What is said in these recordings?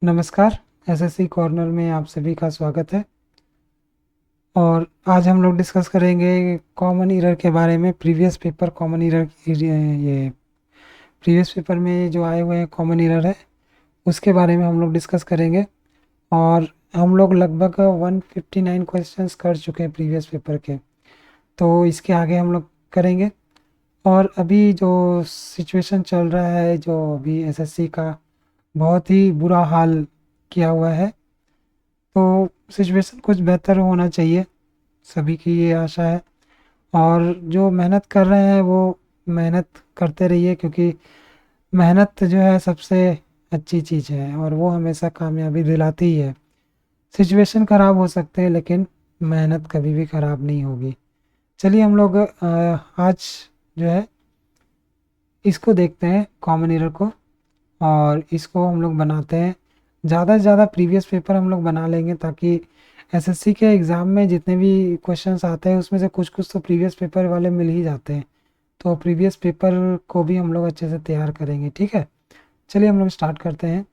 नमस्कार। SSC corner में आप सभी का स्वागत है। और आज हम लोग डिस्कस करेंगे कॉमन ईरर के बारे में। प्रीवियस पेपर कॉमन ईरर, ये प्रीवियस पेपर में जो आए हुए हैं कॉमन ईरर है उसके बारे में हम लोग डिस्कस करेंगे। और हम लोग लगभग 159 क्वेश्चंस कर चुके हैं प्रीवियस पेपर के, तो इसके आगे हम लोग करेंगे। और अभी जो सिचुएशन चल रहा है, जो अभी एसएससी का बहुत ही बुरा हाल किया हुआ है, तो सिचुएशन कुछ बेहतर होना चाहिए, सभी की ये आशा है। और जो मेहनत कर रहे हैं वो मेहनत करते रहिए, क्योंकि मेहनत जो है सबसे अच्छी चीज़ है और वो हमेशा कामयाबी दिलाती ही है। सिचुएशन ख़राब हो सकते हैं लेकिन मेहनत कभी भी ख़राब नहीं होगी। चलिए हम लोग आज जो है इसको देखते हैं, कॉमन ईरर को, और इसको हम लोग बनाते हैं। ज़्यादा से ज़्यादा प्रीवियस पेपर हम लोग बना लेंगे, ताकि एसएससी के एग्ज़ाम में जितने भी क्वेश्चंस आते हैं उसमें से कुछ कुछ तो प्रीवियस पेपर वाले मिल ही जाते हैं। तो प्रीवियस पेपर को भी हम लोग अच्छे से तैयार करेंगे, ठीक है। चलिए हम लोग स्टार्ट करते हैं।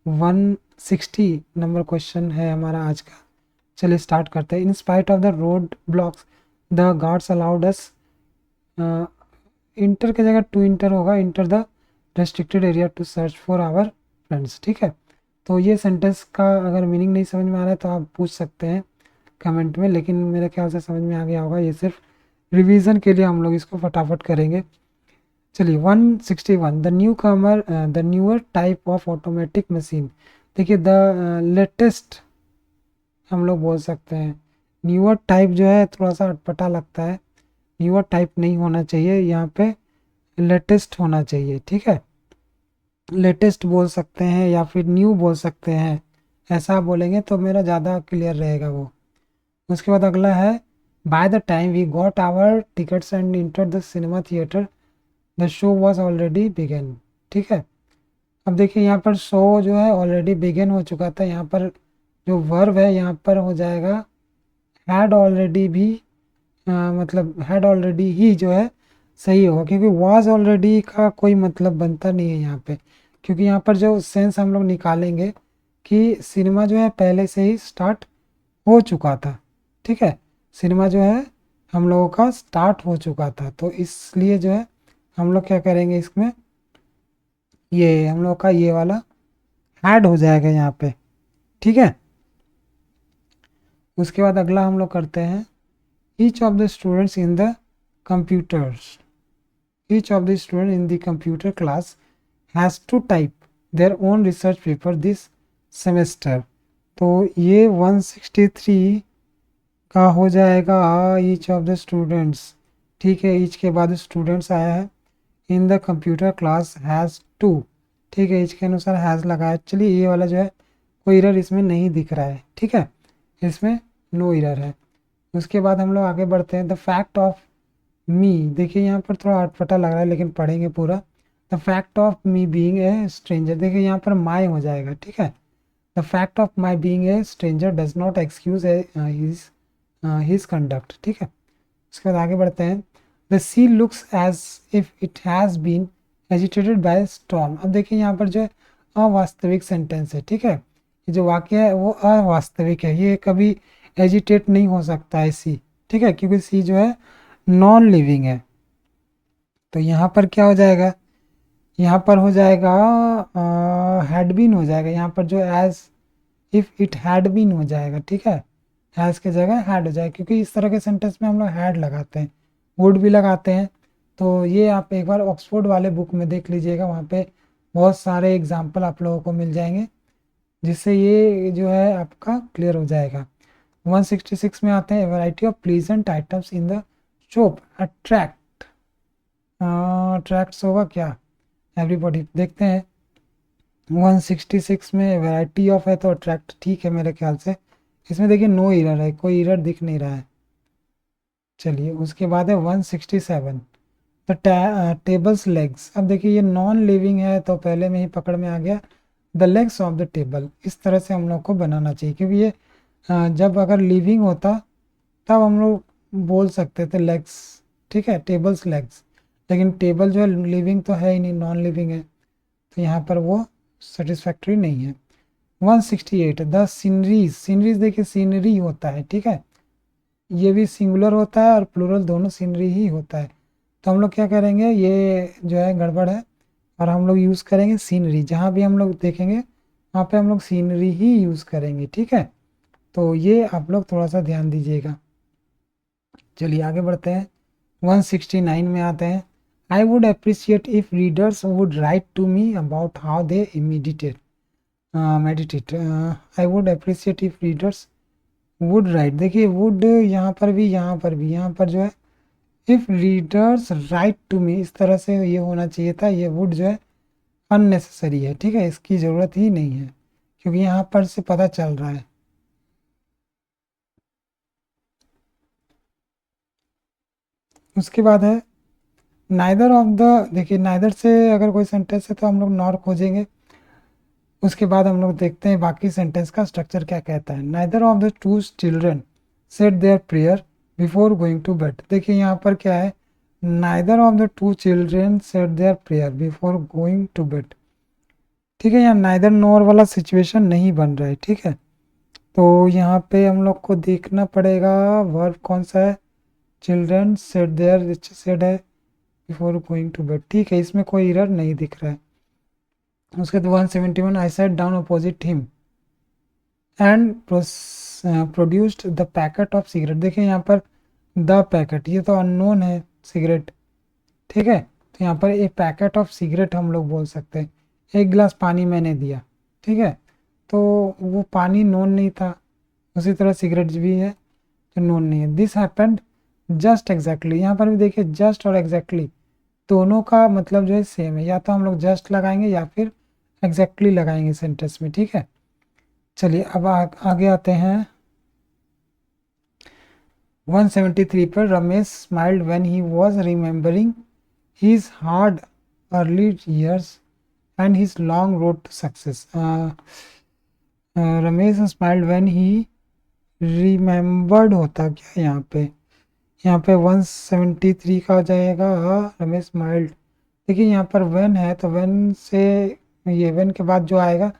160 नंबर क्वेश्चन है हमारा आज का। चलिए स्टार्ट करते हैं। In spite of the road blocks the guards allowed us, enter की जगह टू इंटर होगा, enter the restricted area to search for our friends, ठीक है। तो ये सेंटेंस का अगर मीनिंग नहीं समझ में आ रहा है तो आप पूछ सकते हैं कमेंट में, लेकिन मेरे ख्याल से समझ में आ गया होगा। ये सिर्फ रिवीजन के लिए हम लोग इसको फटाफट करेंगे। चलिए 161, the new Qamar the newer type of automatic machine. देखिए द लेटेस्ट हम लोग बोल सकते हैं। न्यूअर टाइप जो है थोड़ा सा अटपटा लगता है, न्यूअर टाइप नहीं होना चाहिए, यहाँ पे लेटेस्ट होना चाहिए, ठीक है। लेटेस्ट बोल सकते हैं या फिर न्यू बोल सकते हैं, ऐसा बोलेंगे तो मेरा ज़्यादा क्लियर रहेगा वो। उसके बाद अगला है, by the time we got our tickets and enter the cinema theatre the show was already begun, ठीक है। अब देखिए यहाँ पर शो जो है ऑलरेडी बिगन हो चुका था, यहाँ पर जो वर्ब है यहाँ पर हो जाएगा हैड ऑलरेडी भी, मतलब हैड ऑलरेडी ही जो है सही होगा, क्योंकि वाज ऑलरेडी का कोई मतलब बनता नहीं है यहाँ पे। क्योंकि यहाँ पर जो सेंस हम लोग निकालेंगे कि सिनेमा जो है पहले से ही स्टार्ट हो चुका था, ठीक है। सिनेमा जो है हम लोगों का स्टार्ट हो चुका था, तो इसलिए जो है हम लोग क्या करेंगे, इसमें ये हम लोग का ये वाला ऐड हो जाएगा यहाँ पे, ठीक है। उसके बाद अगला हम लोग करते हैं, each of the students in the computers, each of the students in the computer class has to type their own research paper this semester। तो ये 163 का हो जाएगा ईच ऑफ द स्टूडेंट्स, ठीक है। ईच के बाद स्टूडेंट्स आया है, in the computer class has to, ठीक है। ईच के अनुसार हैज़ लगाया। चलिए ये वाला जो है कोई इरर इसमें नहीं दिख रहा है, ठीक है, इसमें नो इरर है। उसके बाद हम लोग आगे बढ़ते हैं। द फैक्ट ऑफ मी, देखिए यहाँ पर थोड़ा अटपटा लग रहा है लेकिन पढ़ेंगे पूरा। The fact of me being a stranger, देखिए यहाँ पर माई हो जाएगा, ठीक है। The fact of my being a stranger does not excuse his conduct, ठीक है। उसके बाद आगे बढ़ते हैं। The sea looks as if it has been agitated by storm. अब देखिए यहाँ पर जो है अवास्तविक सेंटेंस है, ठीक है। ये जो वाक्य है वो अवास्तविक है, ये कभी एजिटेट नहीं हो सकता है सी, ठीक है, क्योंकि सी जो है नॉन लिविंग है। तो यहाँ पर क्या हो जाएगा, यहाँ पर हो जाएगा हैड बीन हो जाएगा, यहाँ पर जो as if it had been हो जाएगा, ठीक है। हैज़ की जगह हैड हो जाएगा, क्योंकि इस तरह के सेंटेंस में हम लोग हैड लगाते हैं, वुड भी लगाते हैं। तो ये आप एक बार ऑक्सफोर्ड वाले बुक में देख लीजिएगा, वहाँ पे बहुत सारे एग्जाम्पल आप लोगों को मिल जाएंगे, जिससे ये जो है आपका क्लियर हो जाएगा। 166 में आते हैं, variety of pleasant items in the shop attract, attracts होगा क्या, एवरीबॉडी। देखते हैं 166 में वैरायटी ऑफ है तो अट्रैक्ट, ठीक है मेरे ख्याल से। इसमें देखिए नो इरर है, कोई इरर दिख नहीं रहा है। चलिए उसके बाद है 167, द टेबल्स लेग्स। अब देखिए ये नॉन लिविंग है तो पहले में ही पकड़ में आ गया, the legs of the table. इस तरह से हम लोग को बनाना चाहिए, क्योंकि ये जब अगर लिविंग होता तब हम लोग बोल सकते थे लेग्स, ठीक है, टेबल्स लेग्स। लेकिन टेबल जो है लिविंग तो है ही नहीं, नॉन लिविंग है, तो यहाँ पर वो सेटिस्फैक्ट्री नहीं है। 168 द सीनरीज, सीनरीज देखिए सीनरी होता है, ठीक है, ये भी सिंगुलर होता है और प्लूरल दोनों सीनरी ही होता है। तो हम लोग क्या करेंगे, ये जो है गड़बड़ है और हम लोग यूज़ करेंगे सीनरी, जहाँ भी हम लोग देखेंगे वहाँ पे हम लोग सीनरी ही यूज़ करेंगे, ठीक है। तो ये आप लोग थोड़ा सा ध्यान दीजिएगा। चलिए आगे बढ़ते हैं, 169 में आते हैं। I would appreciate if readers would write to me about how they meditate, meditate. I would appreciate if readers would write, देखिए वुड यहाँ पर भी, यहाँ पर भी, यहाँ पर जो है if readers write to me, इस तरह से ये होना चाहिए था। ये वुड जो है अननेसेसरी है, ठीक है, इसकी ज़रूरत ही नहीं है क्योंकि यहाँ पर से पता चल रहा है। उसके बाद है नाइदर ऑफ द, देखिए नाइदर से अगर कोई सेंटेंस है तो हम लोग नॉर खोजेंगे। उसके बाद हम लोग देखते हैं बाकी सेंटेंस का स्ट्रक्चर क्या कहता है। Neither of the two children said their prayer before going to bed, देखिए यहाँ पर क्या है, neither of the two children said their prayer before going to bed, ठीक है, यहाँ नाइदर नॉर वाला सिचुएशन नहीं बन रहा है, ठीक है। तो यहाँ पे हम लोग को देखना पड़ेगा वर्ब कौन सा है, चिल्ड्रन सेड देयर सेड है बिफोर गोइंग टू बेड, ठीक है, इसमें कोई एरर नहीं दिख रहा है। उसके बाद 171 I set down opposite him and produced the packet of cigarette, देखिए यहाँ पर द पैकेट, ये तो अननोन है सिगरेट, ठीक है, तो यहाँ पर एक पैकेट ऑफ सिगरेट हम लोग बोल सकते हैं। एक गिलास पानी मैंने दिया, ठीक है, तो वो पानी नोन नहीं था, उसी तरह सिगरेट भी है जो नोन नहीं है। दिस हैपेंड जस्ट एग्जैक्टली, यहाँ पर भी देखिए जस्ट और एग्जैक्टली दोनों का मतलब जो है सेम है, या तो हम लोग जस्ट लगाएंगे या फिर एग्जैक्टली लगाएंगे सेंटेंस में, ठीक है। चलिए अब आगे आते हैं 173 पर। Ramesh smiled when he was remembering his hard early years and his long road to success. Ramesh smiled when he remembered होता क्या यहाँ पे, यहाँ पे 173 का हो जाएगा रमेश स्माइल्ड। देखिए यहाँ पर व्हेन है तो व्हेन से, ये व्हेन के बाद जो आएगा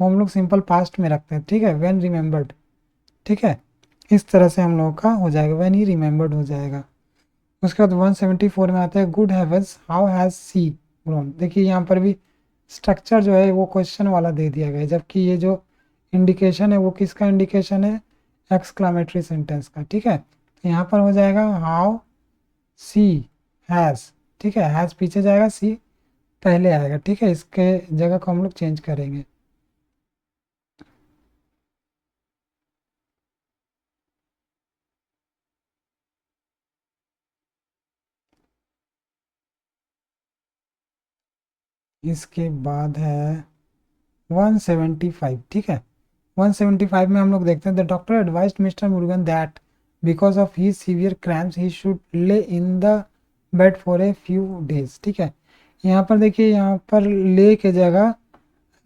वो हम लोग सिंपल पास्ट में रखते हैं, ठीक है, व्हेन रिमेंबर्ड, ठीक है, इस तरह से हम लोगों का हो जाएगा, व्हेन ही रिमेंबर्ड हो जाएगा। उसके बाद 174 में आता है good heavens how has sea grown, देखिए यहाँ पर भी स्ट्रक्चर जो है वो क्वेश्चन वाला दे दिया गया है, जबकि ये जो इंडिकेशन है वो किसका इंडिकेशन है, एक्सक्लामेटरी सेंटेंस का, ठीक है। तो यहाँ पर हो जाएगा हाउ सी हैज़, ठीक है, हैज़ पीछे जाएगा, सी पहले आएगा, ठीक है, इसके जगह को हम लोग चेंज करेंगे। इसके बाद है 175, ठीक है, 175 में हम लोग देखते हैं the doctor advised mister Murugan that because of he severe cramps he should lay in the bed for a few days, ठीक है। यहाँ पर देखिए यहाँ पर ले के जगह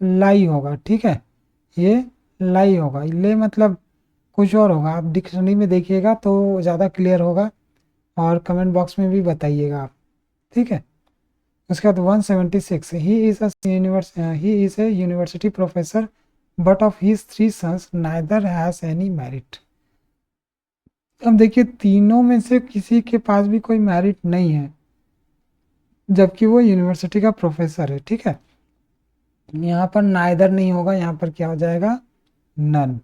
लाई होगा, ठीक है, ये लाई होगा, ले मतलब कुछ और होगा, आप डिक्शनरी में देखिएगा तो ज़्यादा क्लियर होगा और कमेंट बॉक्स में भी बताइएगा आप, ठीक है। उसके बाद 176 he is a university professor but of his 3 sons neither has any merit. अब देखिए तीनों में से किसी के पास भी कोई मेरिट नहीं है जबकि वो यूनिवर्सिटी का प्रोफेसर है, ठीक है। यहाँ पर नाइदर नहीं होगा, यहाँ पर क्या हो जाएगा नन,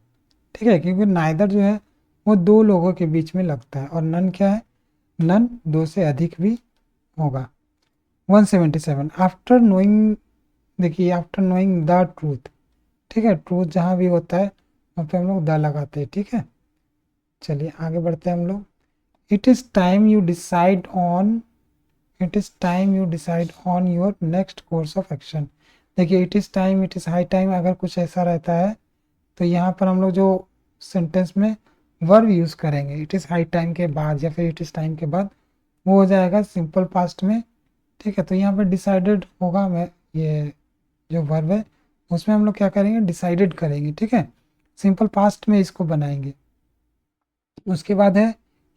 ठीक है, क्योंकि नाइदर जो है वो दो लोगों के बीच में लगता है और नन क्या है, नन दो से अधिक भी होगा। 177 आफ्टर नोइंग, देखिए आफ्टर नोइंग द ट्रूथ, ठीक है, ट्रूथ जहाँ भी होता है वहाँ पे हम लोग द लगाते हैं, ठीक है। चलिए आगे बढ़ते हैं हम लोग। It is time you decide on, it is time you decide on your next course of action, देखिए it is time, it is high time, अगर कुछ ऐसा रहता है तो यहाँ पर हम लोग जो सेंटेंस में वर्ब यूज़ करेंगे इट इज़ हाई टाइम के बाद या फिर इट इज़ टाइम के बाद वो हो जाएगा सिंपल पास्ट में, ठीक है। तो यहाँ पर डिसाइडेड होगा, मैं ये जो वर्ब है उसमें हम लोग क्या करेंगे, डिसाइडेड करेंगे, ठीक है, सिंपल पास्ट में इसको बनाएंगे। उसके बाद है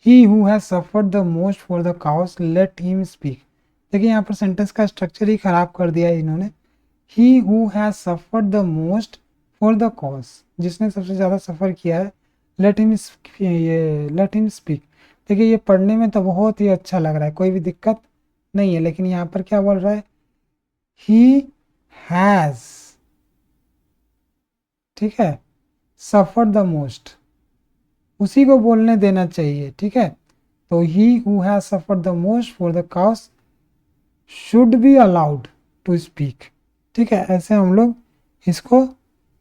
ही who has suffered the most for the cows let him speak, देखिए यहाँ पर सेंटेंस का स्ट्रक्चर ही खराब कर दिया है इन्होंने। ही who has suffered the most for the cause, जिसने सबसे ज़्यादा सफ़र किया है, लेट हिम स्पीक। देखिए ये पढ़ने में तो बहुत ही अच्छा लग रहा है, कोई भी दिक्कत नहीं है, लेकिन यहाँ पर क्या बोल रहा है, ही हैज़, ठीक है, सफर द मोस्ट, उसी को बोलने देना चाहिए, ठीक है। तो he who has suffer the most for the cause should be allowed to speak, ठीक है, ऐसे हम लोग इसको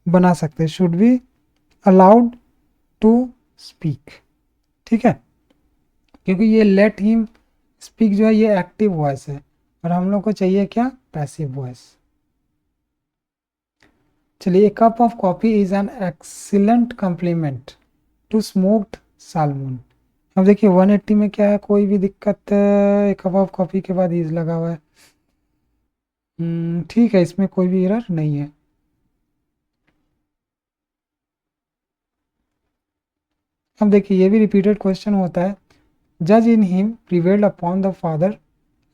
बना सकते हैं, should be allowed to speak, ठीक है, क्योंकि ये लेट हिम स्पीक जो है ये एक्टिव वॉइस है, और हम लोग को चाहिए क्या, पैसिव वॉइस। चलिए, a cup of coffee is an excellent complement to smoked salmon. अब देखिए 180 में क्या है, कोई भी दिक्कत, ए कप ऑफ कॉफी के बाद इज लगा हुआ है, ठीक है, इसमें कोई भी एरर नहीं है। अब देखिए ये भी रिपीटेड क्वेश्चन होता है, जज in him prevailed upon the father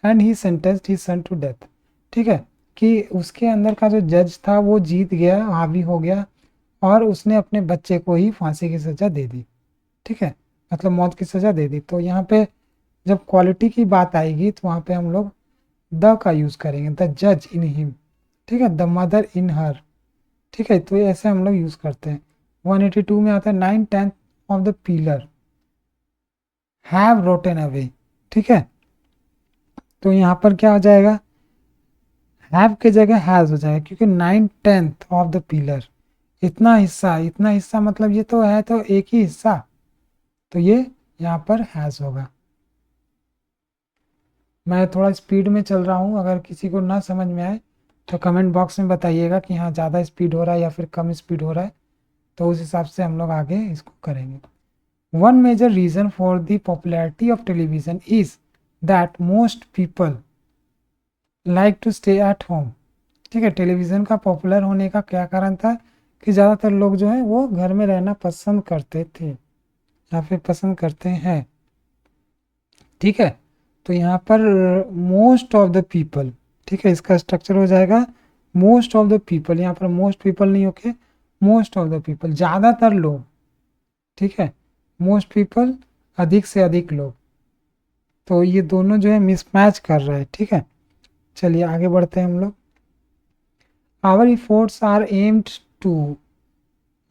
and he sentenced his son to death, ठीक है, कि उसके अंदर का जो जज था वो जीत गया, हावी हो गया, और उसने अपने बच्चे को ही फांसी की सजा दे दी, ठीक है, मतलब मौत की सजा दे दी। तो यहाँ पे जब क्वालिटी की बात आएगी तो वहाँ पे हम लोग द का यूज़ करेंगे, द जज इन हिम, ठीक है, द मदर इन हर, ठीक है, तो ऐसे हम लोग यूज़ करते हैं। 182 में आता है 9/10 of the pillar have rotten away, ठीक है, तो यहाँ पर क्या हो जाएगा, हैव के जगह हैज़ हो जाएगा, क्योंकि 9/10 ऑफ द पिलर, इतना हिस्सा, इतना हिस्सा मतलब ये तो है तो एक ही हिस्सा, तो ये यहाँ पर हैज़ होगा। मैं थोड़ा स्पीड में चल रहा हूँ, अगर किसी को ना समझ में आए तो कमेंट बॉक्स में बताइएगा कि हाँ ज़्यादा स्पीड हो रहा है या फिर कम स्पीड हो रहा है, तो उस हिसाब से हम लोग आगे इसको करेंगे। One major reason for the popularity of television is that most people like to stay at home, ठीक है, टेलीविज़न का पॉपुलर होने का क्या कारण था, कि ज़्यादातर लोग जो है वो घर में रहना पसंद करते थे या फिर पसंद करते हैं, ठीक है, तो यहाँ पर मोस्ट ऑफ द पीपल, ठीक है, इसका स्ट्रक्चर हो जाएगा मोस्ट ऑफ द पीपल, यहाँ पर मोस्ट पीपल नहीं होके मोस्ट ऑफ द पीपल, ज़्यादातर लोग, ठीक है, मोस्ट पीपल अधिक से अधिक लोग, तो ये दोनों जो है मिसमैच कर रहा है, ठीक है। चलिए आगे बढ़ते हैं हम लोग। Our efforts are aimed to,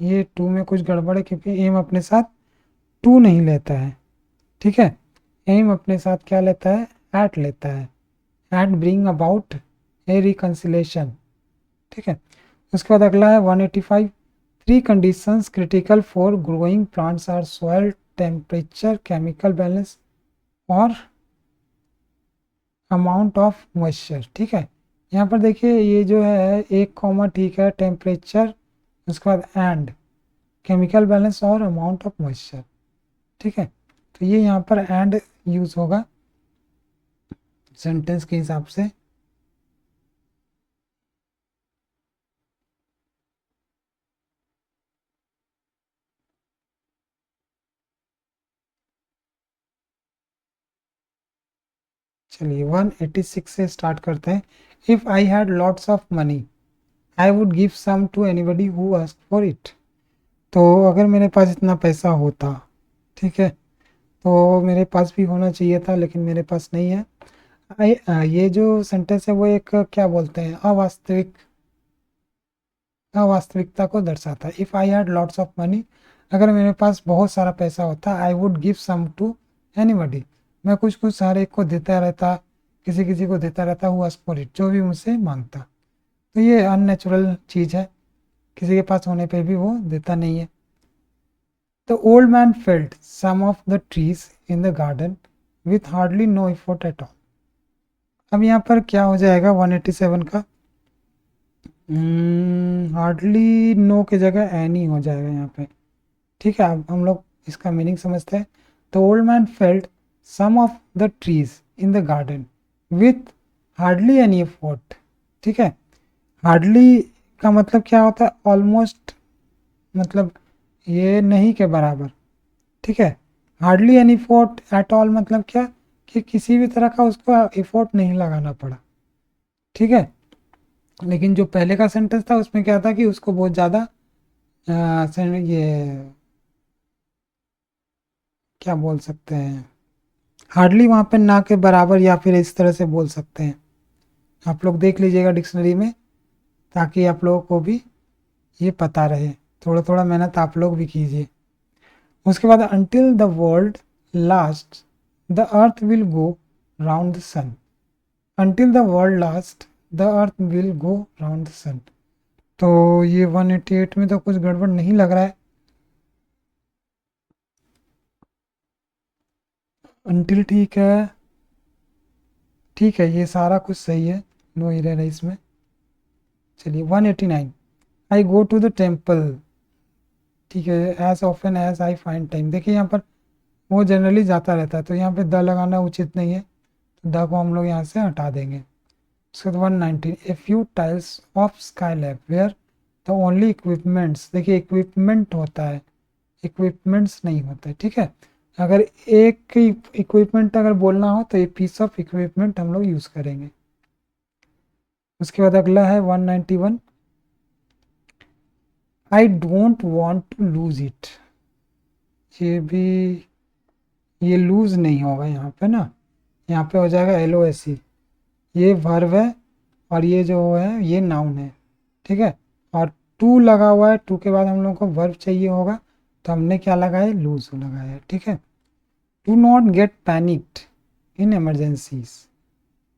ये टू में कुछ गड़बड़ है क्योंकि एम अपने साथ टू नहीं लेता है, ठीक है, एम अपने साथ क्या लेता है, एट लेता है, at bring about a reconciliation, ठीक है। उसके बाद अगला है 185, three conditions critical for growing plants are soil temperature chemical balance और अमाउंट ऑफ मॉइस्चर, ठीक है, यहाँ पर देखिए ये जो है एक कॉमा, ठीक है, टेम्परेचर, उसके बाद एंड केमिकल बैलेंस और अमाउंट ऑफ मॉइस्चर, ठीक है, तो ये यहाँ पर एंड यूज होगा सेंटेंस के हिसाब से। चलिए 186 से स्टार्ट करते हैं। If I had lots of money I would give some to anybody who ask for it, तो अगर मेरे पास इतना पैसा होता, ठीक है, तो मेरे पास भी होना चाहिए था लेकिन मेरे पास नहीं है। ये जो सेंटेंस है वो एक क्या बोलते हैं, अवास्तविकता को दर्शाता है। If I had lots of money, अगर मेरे पास बहुत सारा पैसा होता, I would give some to anybody, मैं कुछ कुछ हर एक को देता रहता, किसी किसी को देता रहता, हु आस्क फॉर इट, जो भी मुझसे मांगता, तो ये अननेचुरल चीज़ है, किसी के पास होने पे भी वो देता नहीं है। The old man felt some of the trees in the garden with hardly no effort at all. अब यहाँ पर क्या हो जाएगा 187 का, हार्डली नो की जगह एनी हो जाएगा यहाँ पे, ठीक है। अब हम लोग इसका मीनिंग समझते हैं। The old man felt some of the trees in the garden with hardly any effort, ठीक है, हार्डली का मतलब क्या होता है, ऑलमोस्ट, मतलब ये नहीं के बराबर, ठीक है, hardly any effort at all मतलब क्या, कि किसी भी तरह का उसको एफर्ट नहीं लगाना पड़ा, ठीक है। लेकिन जो पहले का सेंटेंस था उसमें क्या था कि उसको बहुत ज़्यादा ये क्या बोल सकते हैं, हार्डली वहाँ पे ना के बराबर या फिर इस तरह से बोल सकते हैं। आप लोग देख लीजिएगा डिक्शनरी में, ताकि आप लोगों को भी ये पता रहे। थोड़ा थोड़ा मेहनत आप लोग भी कीजिए। उसके बाद until the world last the earth will go round the sun. Until the world last the earth will go round the sun. तो ये 188 में तो कुछ गड़बड़ नहीं लग रहा है। अंटिल ठीक है, ठीक है, ये सारा कुछ सही है, नो एरर है इसमें। चलिए 189, I go to the temple. ठीक है, as often as I find time. देखिए यहाँ पर वो जनरली जाता रहता है, तो यहाँ पे द लगाना उचित नहीं है, तो द को हम लोग यहाँ से हटा देंगे। उसके बाद 119, a few tiles of sky lab where the only equipments. देखिए इक्विपमेंट होता है, इक्विपमेंट्स नहीं होता है, ठीक है। अगर एक इक्विपमेंट अगर बोलना हो तो ये पीस ऑफ इक्विपमेंट हम लोग यूज़ करेंगे। उसके बाद अगला है 191, I don't want to lose it. ये भी, ये लूज नहीं होगा यहाँ पे ना, यहाँ पे हो जाएगा LOSE। ये वर्ब है और ये जो है ये नाउन है, ठीक है। और टू लगा हुआ है, टू के बाद हम लोग को वर्ब चाहिए होगा, तो हमने क्या लगाया, लूज लगाया है, ठीक है। Do not gate panicked in emergencies.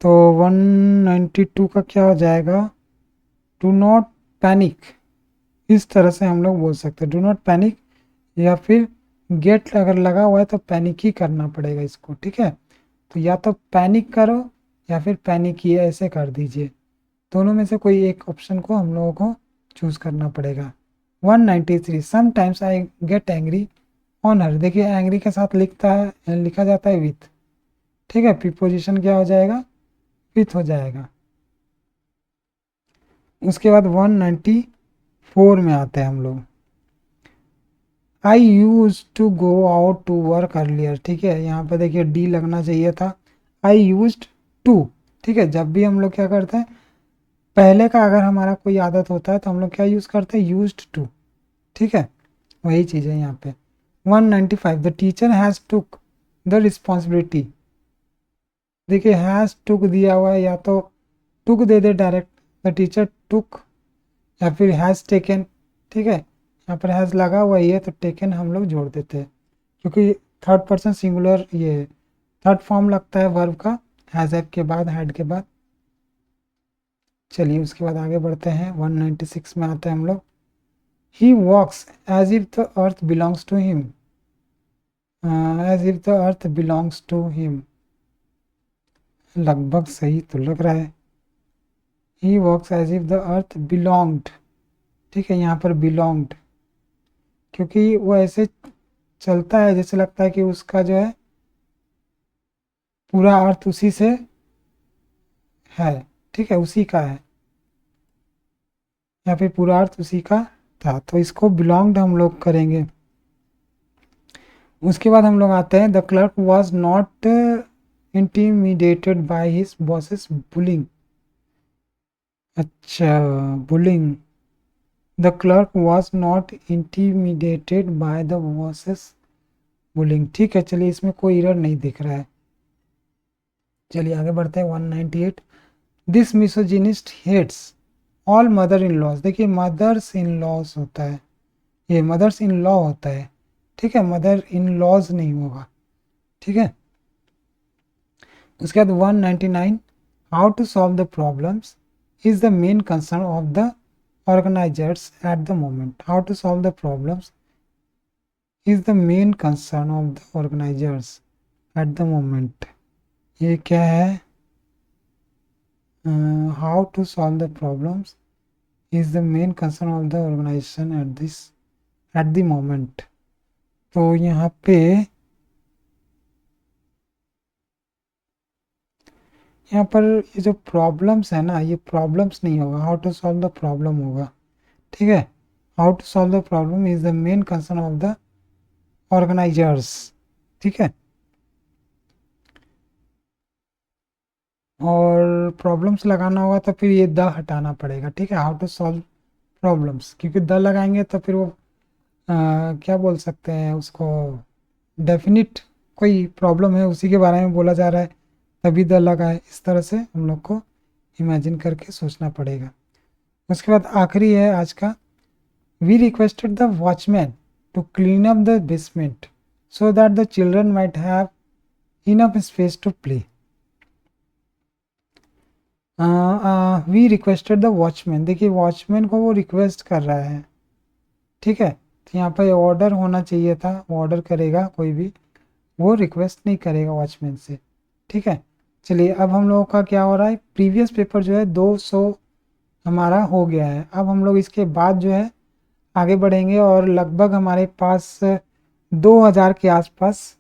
तो 192 का क्या हो जाएगा, डू नॉट पैनिक। इस तरह से हम लोग बोल सकते हैं, डू नॉट पैनिक, या फिर गेट अगर लगा हुआ है तो पैनिक ही करना पड़ेगा इसको, ठीक है। तो या तो पैनिक करो या फिर पैनिक ही ऐसे कर दीजिए, दोनों में से कोई एक ऑप्शन को हम लोगों को चूज करना पड़ेगा। 193, sometimes I get angry on her. देखिए एंग्री के साथ लिखा जाता है विथ, ठीक है। प्रीपोजिशन क्या हो जाएगा, विथ हो जाएगा। उसके बाद 194 में आते हैं हम लोग। I use to go out to work earlier, ठीक है। यहाँ पे देखिए डी लगना चाहिए था, आई यूज टू, ठीक है। जब भी हम लोग क्या करते हैं, पहले का अगर हमारा कोई आदत होता है तो हम लोग क्या यूज़ करते हैं, यूज्ड टू, ठीक है। वही चीज़ है यहाँ पे। 195, the teacher has took the responsibility. देखिए हैज़ टुक दिया हुआ है, या तो टुक दे दे डायरेक्ट, द टीचर टुक, या फिर हैज़ टेकन, ठीक है। यहाँ पर हैज़ लगा हुआ ही है तो टेकन हम लोग जोड़ देते हैं, क्योंकि थर्ड पर्सन सिंगुलर, ये थर्ड फॉर्म लगता है वर्ब का, हैज़ हैव के बाद, हैड के बाद। चलिए उसके बाद आगे बढ़ते हैं, 196 में आते हैं हम लोग। He walks as if the earth belongs to him. As if the earth belongs to him. लगभग सही तो लग रहा है। He walks as if the earth belonged. ठीक है, यहाँ पर belonged, क्योंकि वो ऐसे चलता है जैसे लगता है कि उसका जो है पूरा अर्थ उसी से है, ठीक है, उसी का है, या फिर पूरा अर्थ उसी का था, तो इसको belonged हम लोग करेंगे। उसके बाद हम लोग आते हैं, the clerk was not intimidated by his bosses bullying. अच्छा, bullying, the clerk was not intimidated by the bosses bullying, ठीक है। चलिए इसमें कोई एरर नहीं दिख रहा है। चलिए आगे बढ़ते हैं, 198, this misogynist hates all mother in laws. देखिए मदर्स इन लॉज होता है, ये मदर्स इन लॉ होता है, ठीक है, मदर इन लॉज नहीं होगा, ठीक है। उसके बाद 199, how to solve the problems is the main concern of the organisers at the moment. How to solve the problems is the main concern of the organisers at the moment. ये क्या है, how to solve the problems is the main concern of the organisation at the moment. तो यहाँ पे, यहाँ पर ये जो प्रॉब्लम्स है ना, ये प्रॉब्लम्स नहीं होगा, how to solve the problem होगा, ठीक है। How to solve the problem is the main concern of the organisers, ठीक है। और प्रॉब्लम्स लगाना होगा तो फिर ये द हटाना पड़ेगा, ठीक है। हाउ टू सॉल्व प्रॉब्लम्स, क्योंकि द लगाएंगे तो फिर वो क्या बोल सकते हैं उसको, डेफिनिट कोई प्रॉब्लम है उसी के बारे में बोला जा रहा है तभी द लगा है। इस तरह से हम लोग को इमेजिन करके सोचना पड़ेगा। उसके बाद आखिरी है आज का, we requested the watchman to clean up the basement so that the children might have enough space to play. We requested the watchman, देखिए वॉचमैन को वो रिक्वेस्ट कर रहा है, ठीक है, तो यहाँ पर ऑर्डर होना चाहिए था, ऑर्डर करेगा कोई भी, वो रिक्वेस्ट नहीं करेगा वॉचमैन से, ठीक है। चलिए अब हम लोगों का क्या हो रहा है, प्रीवियस पेपर जो है 200 हमारा हो गया है। अब हम लोग इसके बाद जो है आगे बढ़ेंगे और लगभग हमारे पास 2000 के आसपास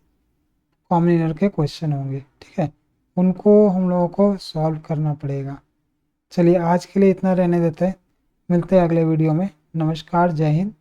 कॉमन एरर के क्वेश्चन होंगे, ठीक है, उनको हम लोगों को सॉल्व करना पड़ेगा। चलिए आज के लिए इतना रहने देते हैं, मिलते हैं अगले वीडियो में। नमस्कार, जय हिंद।